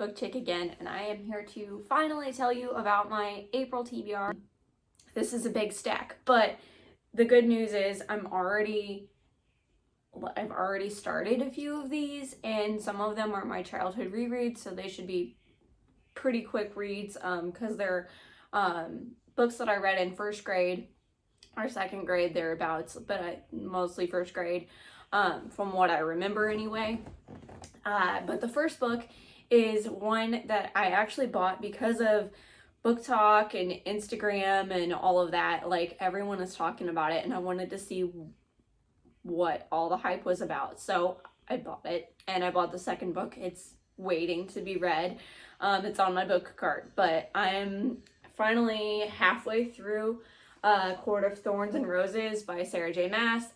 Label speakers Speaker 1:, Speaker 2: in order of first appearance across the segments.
Speaker 1: Book Chick again, and I am here to finally tell you about my April TBR. This is a big stack, but the good news is I've already started a few of these, and some of them are my childhood rereads, so they should be pretty quick reads because they're books that I read in first grade or second grade thereabouts, but mostly first grade from what I remember anyway. But the first book is one that I actually bought because of Book Talk and Instagram and all of that. Like, everyone is talking about it, and I wanted to see what all the hype was about. So I bought it, and I bought the second book. It's waiting to be read. It's on my book cart, but I'm finally halfway through Court of Thorns and Roses by Sarah J. Maas,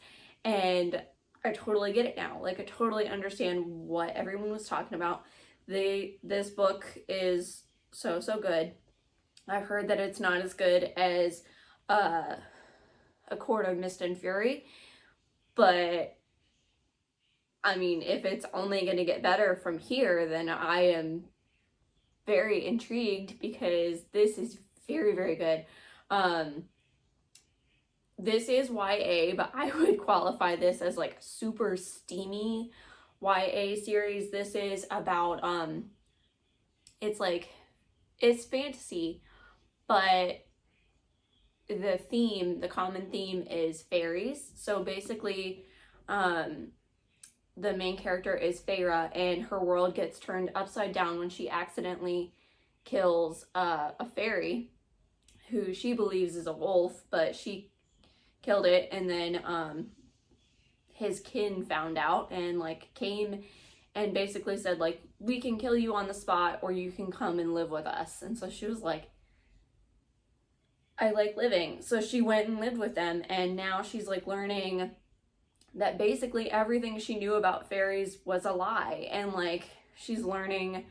Speaker 1: and I totally get it now. Like, I totally understand what everyone was talking about. This book is so good. I've heard that it's not as good as A Court of Mist and Fury, but I mean, if it's only going to get better from here, then I am very intrigued because this is very good. This is YA, but I would qualify this as like super steamy YA series. This is about it's fantasy, but the common theme is fairies. So basically the main character is Feyre, and her world gets turned upside down when she accidentally kills a fairy who she believes is a wolf, but she killed it, and then his kin found out and like came and basically said, like, we can kill you on the spot or you can come and live with us. And so she was like, I like living. So she went and lived with them, and now she's like learning that basically everything she knew about fairies was a lie, and like she's learning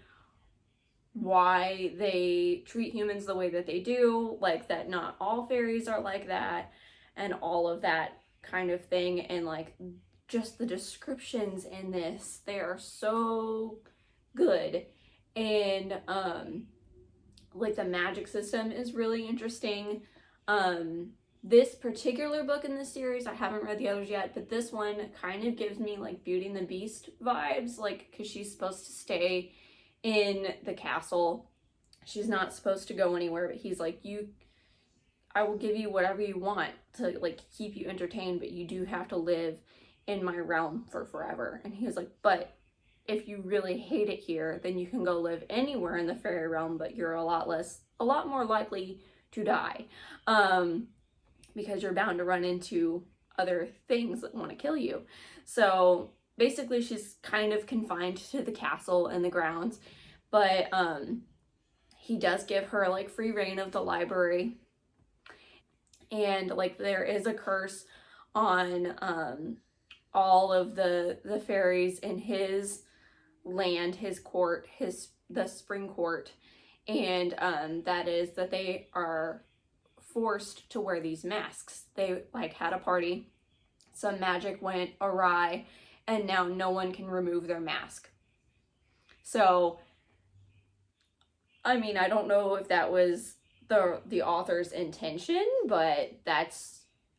Speaker 1: why they treat humans the way that they do, like that not all fairies are like that, and all of that kind of thing. And like just the descriptions in this, they are so good. And like the magic system is really interesting. This particular book in this series, I haven't read the others yet, but this one kind of gives me like Beauty and the Beast vibes, like, because she's supposed to stay in the castle. She's not supposed to go anywhere, but he's like, I will give you whatever you want to like keep you entertained, but you do have to live in my realm for forever. And he was like, but if you really hate it here, then you can go live anywhere in the fairy realm, but you're a lot more likely to die. Because you're bound to run into other things that want to kill you. So basically she's kind of confined to the castle and the grounds, but he does give her like free reign of the library, and like there is a curse on all of the fairies in his land, his court, the spring court, and that is that they are forced to wear these masks. They like had a party, some magic went awry, and now no one can remove their mask. So I mean, I don't know if that was the author's intention, but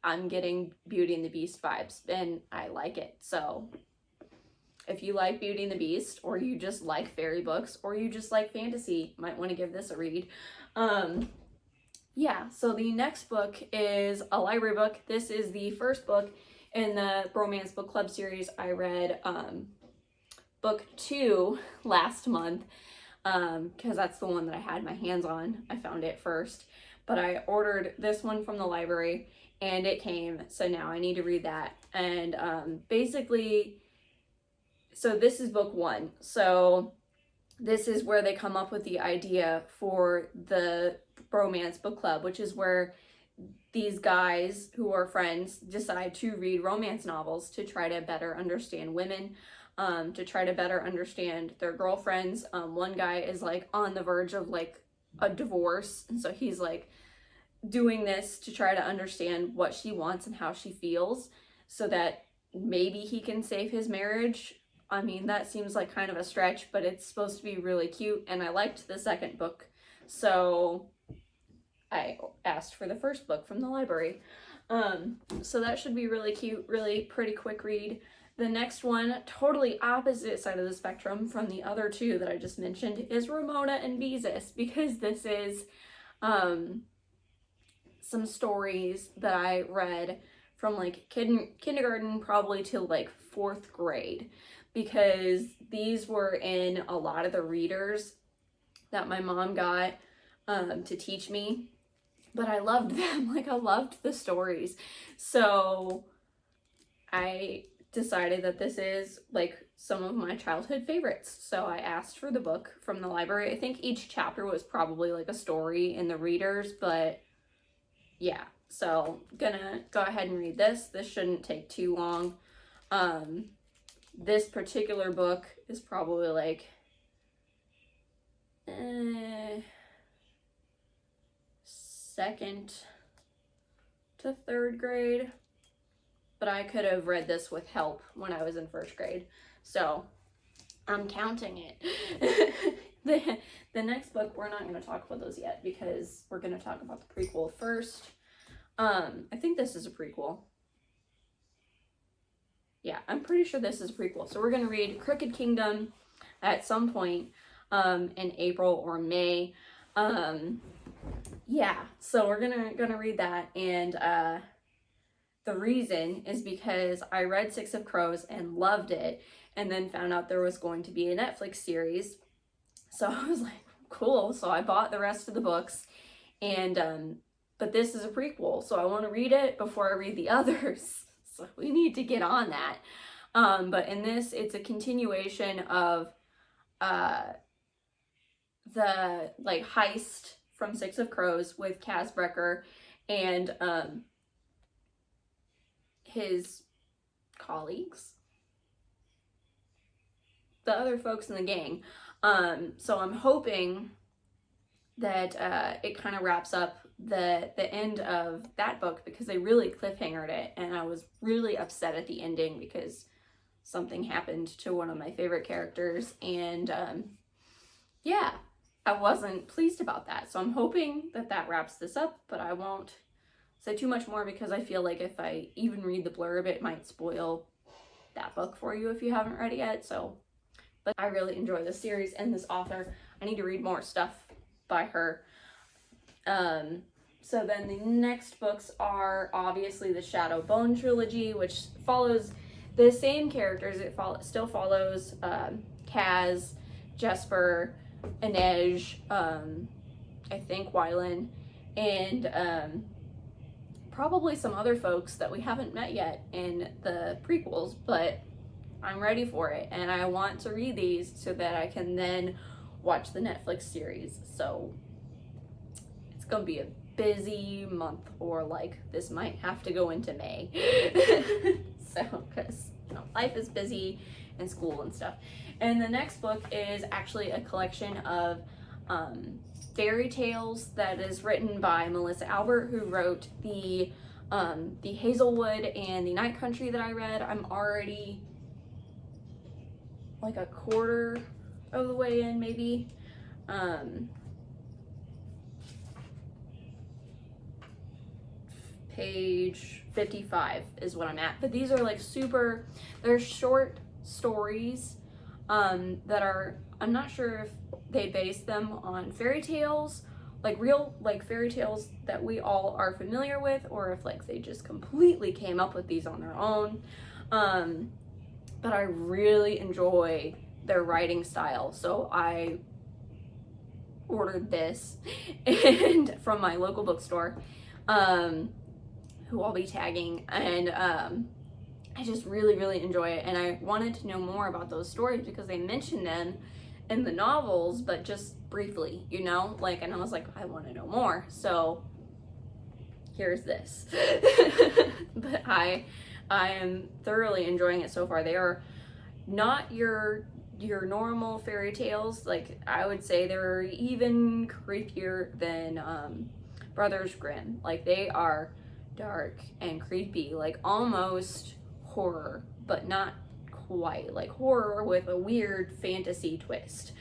Speaker 1: I'm getting Beauty and the Beast vibes, and I like it. So if you like Beauty and the Beast, or you just like fairy books, or you just like fantasy, you might want to give this a read. Yeah, so the next book is a library book. This is the first book in the Bromance Book Club series. I read book 2 last month because that's the one that I had my hands on. I found it first, but I ordered this one from the library and it came, so now I need to read that. And basically, so this is book 1. So this is where they come up with the idea for the Bromance Book Club, which is where these guys who are friends decide to read romance novels to try to better understand women, to try to better understand their girlfriends. One guy is like on the verge of like a divorce, and so he's like doing this to try to understand what she wants and how she feels so that maybe he can save his marriage I mean, that seems like kind of a stretch, but it's supposed to be really cute, and I liked the second book, so I asked for the first book from the library. So that should be really cute, really pretty quick read. The next one, totally opposite side of the spectrum from the other two that I just mentioned, is Ramona and Beezus, because this is some stories that I read from like kindergarten probably till like 4th grade, because these were in a lot of the readers that my mom got to teach me, but I loved them. Like, I loved the stories, so I decided that this is like some of my childhood favorites, so I asked for the book from the library. I think each chapter was probably like a story in the readers, but yeah, so gonna go ahead and read this. This shouldn't take too long. This particular book is probably like 2nd to 3rd grade, but I could have read this with help when I was in 1st grade, so I'm counting it. The next book, we're not going to talk about those yet, because we're going to talk about the prequel first. I think this is a prequel. Yeah, I'm pretty sure this is a prequel. So we're going to read Crooked Kingdom at some point in April or May. Yeah, so we're gonna read that, and the reason is because I read Six of Crows and loved it, and then found out there was going to be a Netflix series. So I was like, cool. So I bought the rest of the books, and but this is a prequel, so I want to read it before I read the others. So we need to get on that. But in this, it's a continuation of the like heist from Six of Crows with Casbrecker and his colleagues, the other folks in the gang. So I'm hoping that it kind of wraps up the end of that book, because they really cliffhangered it, and I was really upset at the ending because something happened to one of my favorite characters, and yeah, I wasn't pleased about that. So I'm hoping that that wraps this up, but I won't say too much more, because I feel like if I even read the blurb, it might spoil that book for you if you haven't read it yet. So, but I really enjoy this series and this author. I need to read more stuff by her. So then the next books are obviously the Shadow Bone Trilogy, which follows the same characters. It still follows Kaz, Jesper, Inej, I think Wylan, and probably some other folks that we haven't met yet in the prequels, but I'm ready for it, and I want to read these so that I can then watch the Netflix series. So it's gonna be a busy month, or like this might have to go into May. So, because life is busy and school and stuff. And the next book is actually a collection of fairy tales that is written by Melissa Albert, who wrote the Hazelwood and the Night Country that I read. I'm already like a quarter of the way in, maybe. Page 55 is what I'm at. But these are like they're short stories that are, I'm not sure if they base them on fairy tales, like real like fairy tales that we all are familiar with, or if like they just completely came up with these on their own. But I really enjoy their writing style, so I ordered this and from my local bookstore, who I'll be tagging, and I just really enjoy it, and I wanted to know more about those stories because they mentioned them in the novels, but just briefly, you know, like, and I was like, I want to know more, so here's this. But I am thoroughly enjoying it so far. They are not your normal fairy tales. Like, I would say they're even creepier than Brothers Grimm. Like, they are dark and creepy, like almost horror, but not quite like horror with a weird fantasy twist.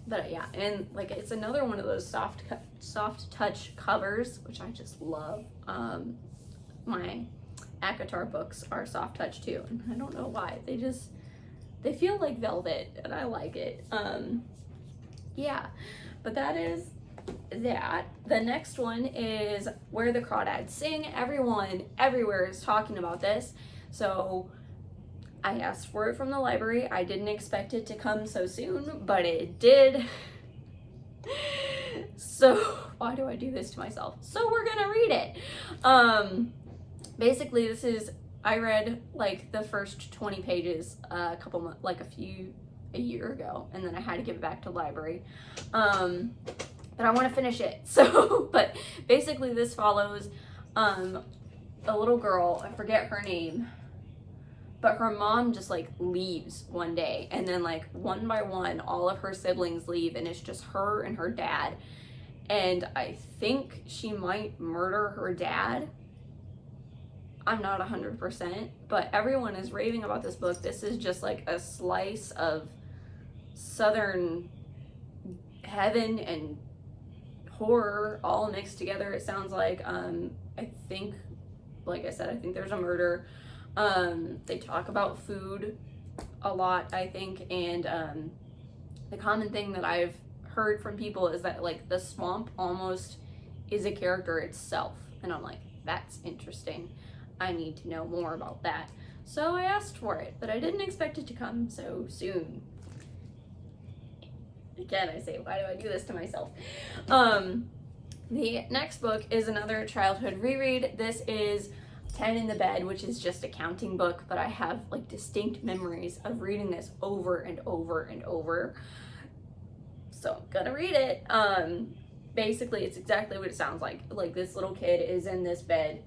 Speaker 1: But yeah, and like it's another one of those soft touch covers, which I just love. My ACOTR books are soft touch too, and I don't know why. They feel like velvet, and I like it. Yeah, but that is that. The next one is Where the Crawdads Sing. Everyone everywhere is talking about this, so I asked for it from the library. I didn't expect it to come so soon, but it did. So why do I do this to myself? So we're gonna read it. Basically I read like the first 20 pages a year ago, and then I had to give it back to the library. But I want to finish it. So, but basically this follows a little girl, I forget her name, but her mom just like leaves one day, and then like one by one all of her siblings leave, and it's just her and her dad. And I think she might murder her dad. I'm not 100%, but everyone is raving about this book. This is just like a slice of Southern heaven and horror all mixed together, it sounds like. I think, like I said, I think there's a murder. They talk about food a lot, I think, and the common thing that I've heard from people is that like the swamp almost is a character itself, and I'm like, that's interesting. I need to know more about that. So I asked for it, but I didn't expect it to come so soon. Again, I say, why do I do this to myself? The next book is another childhood reread. This is 10 in the Bed, which is just a counting book, but I have like distinct memories of reading this over and over and over. So I'm gonna read it. Basically, it's exactly what it sounds like. Like, this little kid is in this bed,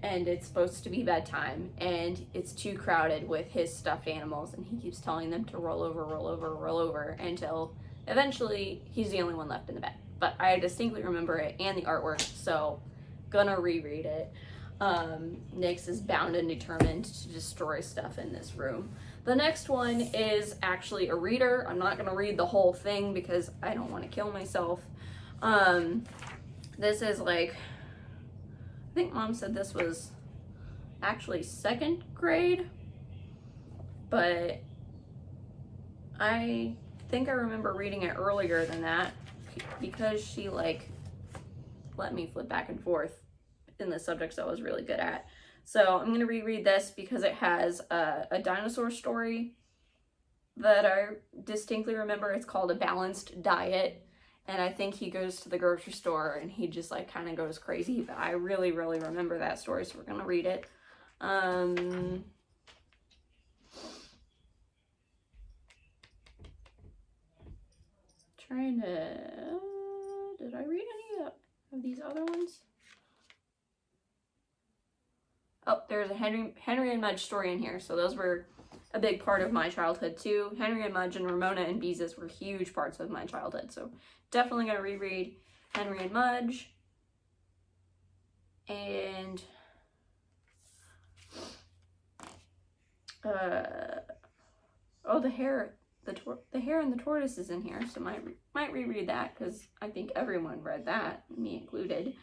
Speaker 1: and it's supposed to be bedtime, and it's too crowded with his stuffed animals, and he keeps telling them to roll over, roll over, roll over, until eventually he's the only one left in the bed. But I distinctly remember it and the artwork, so gonna reread it. Nyx is bound and determined to destroy stuff in this room. The next one is actually a reader. I'm not gonna read the whole thing because I don't want to kill myself. This is like, I think Mom said this was actually 2nd grade, but I think I remember reading it earlier than that because she like let me flip back and forth in the subjects I was really good at. So I'm gonna reread this because it has a dinosaur story that I distinctly remember. It's called A Balanced Diet, and I think he goes to the grocery store and he just like kind of goes crazy, but I really, really remember that story, so we're gonna read it. Trying to, did I read any of these other ones? Oh, there's a Henry and Mudge story in here, so those were a big part of my childhood too. Henry and Mudge and Ramona and Beezus were huge parts of my childhood, so definitely gonna reread Henry and Mudge. And oh, the Hare and the Tortoise is in here, so might reread that because I think everyone read that, me included.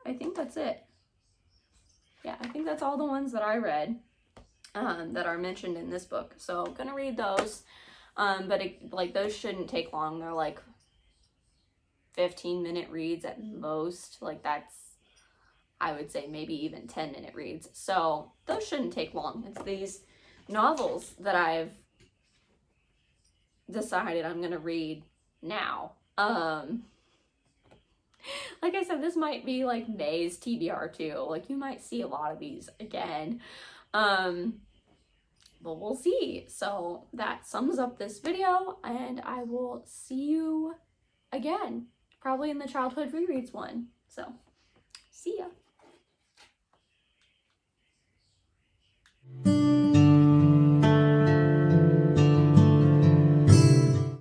Speaker 1: I think that's it. Yeah, I think that's all the ones that I read that are mentioned in this book. So I'm gonna read those, but like those shouldn't take long. They're like 15-minute reads at most. Like that's, I would say maybe even 10-minute reads. So those shouldn't take long. It's these novels that I've decided I'm gonna read now. Like I said, this might be like May's TBR too. Like you might see a lot of these again. But we'll see. So that sums up this video, and I will see you again, probably in the childhood rereads one. So see ya.